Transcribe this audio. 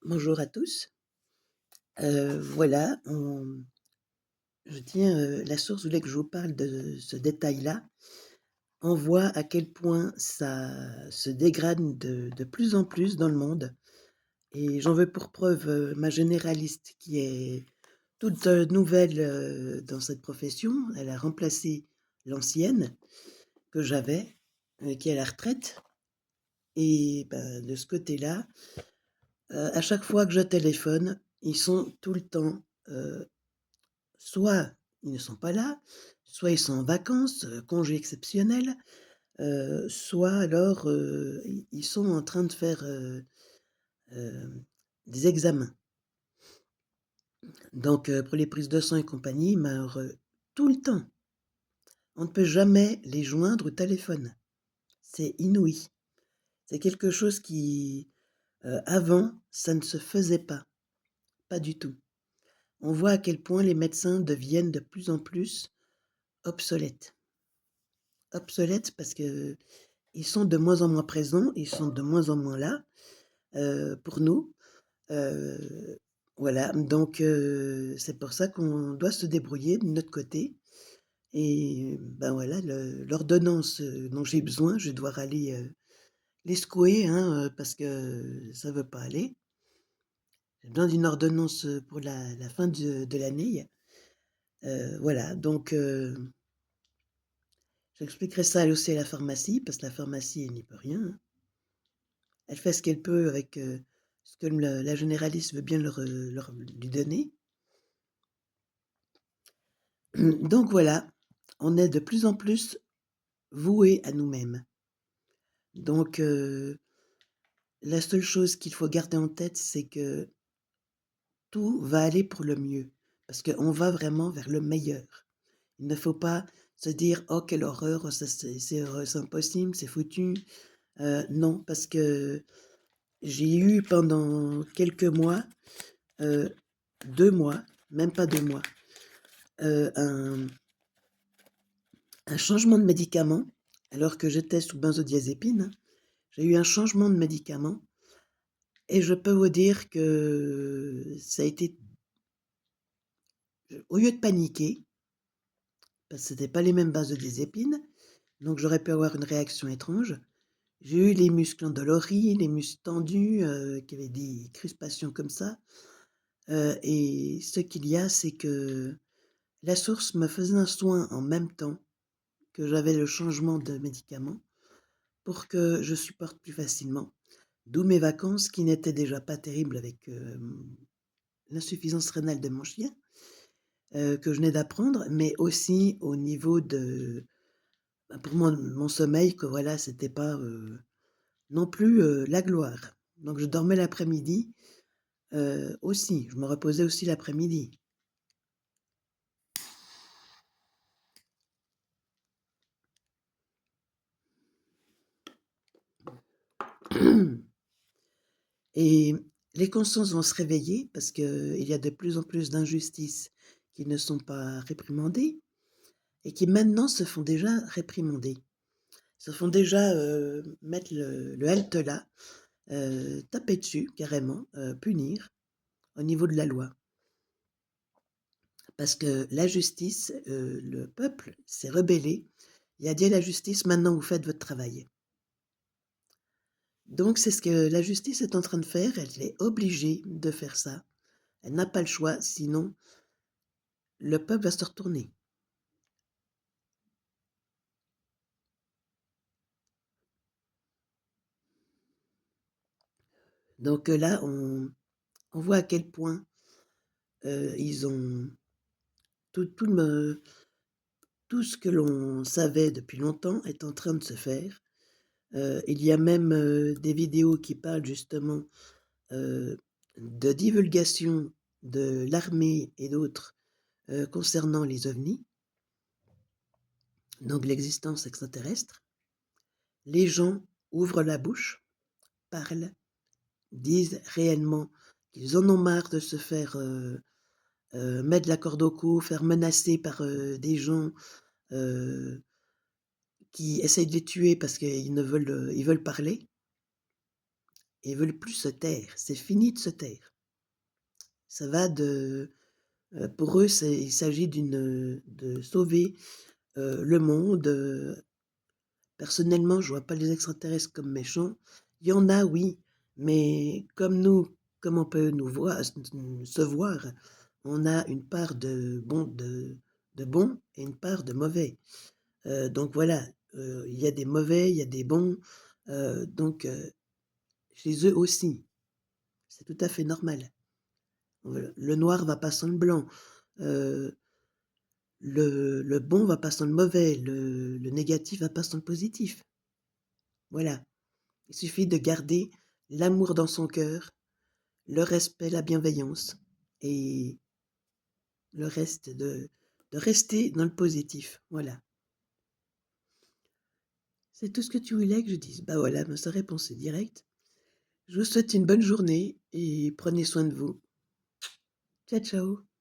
Bonjour à tous. Voilà, je tiens, la source voulait que je vous parle de ce détail-là. On voit à quel point ça se dégrade de plus en plus dans le monde et j'en veux pour preuve, ma généraliste qui est toute, nouvelle, dans cette profession. Elle a remplacé l'ancienne que j'avais, qui est à la retraite et de ce côté-là, à chaque fois que je téléphone, ils sont tout le temps, soit ils ne sont pas là, soit ils sont en vacances, congé exceptionnel, soit alors, ils sont en train de faire, des examens. Donc, pour les prises de sang et compagnie, mais alors, tout le temps, on ne peut jamais les joindre au téléphone. C'est inouï. C'est quelque chose qui, avant, ça ne se faisait pas, pas du tout. On voit à quel point les médecins deviennent de plus en plus obsolètes. Obsolètes parce que ils sont de moins en moins présents, ils sont de moins en moins là, pour nous. Heu, voilà, donc c'est pour ça qu'on doit se débrouiller de notre côté et voilà, l'ordonnance, dont j'ai besoin, je vais devoir aller, les secouer, hein, parce que ça veut pas aller. J'ai besoin d'une ordonnance, pour la fin de l'année, voilà, donc j'expliquerai ça aussi à la pharmacie parce que la pharmacie, elle n'y peut rien, hein. Elle fait ce qu'elle peut avec, ce que le la généraliste veut bien leur lui donner. Donc voilà, on est de plus en plus voués à nous-mêmes. Donc la seule chose qu'il faut garder en tête, c'est que tout va aller pour le mieux, parce qu'on va vraiment vers le meilleur. Il ne faut pas se dire: «Oh quelle horreur, oh ça c'est impossible, c'est foutu». Non, parce que j'ai eu pendant quelques mois, heu, 2 mois, même pas 2 mois, heu, un un changement de médicament, alors que j'étais sous benzodiazépine, hein. J'ai eu un changement de médicament et je peux vous dire que ça a été au lieu de paniquer, parce que c'était pas les mêmes benzodiazépines, donc j'aurais pu avoir une réaction étrange. J'ai eu les muscles endoloris, les muscles tendus, qui avaient des crispations comme ça, et ce qu'il y a, c'est que la source me faisait un soin en même temps que j'avais le changement de médicament pour que je supporte plus facilement. D'où mes vacances qui n'étaient déjà pas terribles avec, l'insuffisance rénale de mon chien, que je venais d'apprendre, mais aussi au niveau de, pour mon sommeil que voilà, c'était pas, non plus, la gloire. Donc je dormais l'après-midi, aussi, je me reposais aussi l'après-midi. Et les consciences vont se réveiller parce qu'il y a de plus en plus d'injustices qui ne sont pas réprimandées et qui maintenant se font déjà réprimander. Se font déjà, mettre le halte-là, taper dessus carrément, punir au niveau de la loi. Parce que la justice, le peuple s'est rebellé et a dit à la justice: «Maintenant vous faites votre travail». Donc c'est ce que la justice est en train de faire, elle est obligée de faire ça. Elle n'a pas le choix, sinon le peuple va se retourner. Donc là, on voit à quel point, ils ont tout ce que l'on savait depuis longtemps est en train de se faire. Il y a même, des vidéos qui parlent justement, heu, de divulgation de l'armée et d'autres, concernant les ovnis, donc l'existence extraterrestre. Les gens ouvrent la bouche, parlent, disent réellement qu'ils en ont marre de se faire, mettre la corde au cou, faire menacer par, des gens, heu, qui essayent de les tuer parce qu'ils ne veulent, ils veulent parler et veulent plus se taire. C'est fini de se taire. Ça va de pour eux, il s'agit de sauver, le monde. Personnellement, je vois pas les extraterrestres comme méchants. Il y en a, oui, mais comme on peut nous voir se voir, on a une part de bon et une part de mauvais. Donc voilà, il y a des mauvais, il y a des bons, donc chez eux aussi. C'est tout à fait normal. Le noir va pas sans le blanc, heu, le bon va pas sans le mauvais, le négatif va pas sans le positif. Voilà. Il suffit de garder l'amour dans son cœur, le respect, la bienveillance et le reste de rester dans le positif. Voilà. C'est tout ce que tu voulais que je dise? Bah voilà, ma seule réponse est directe. Je vous souhaite une bonne journée et prenez soin de vous. Ciao, ciao.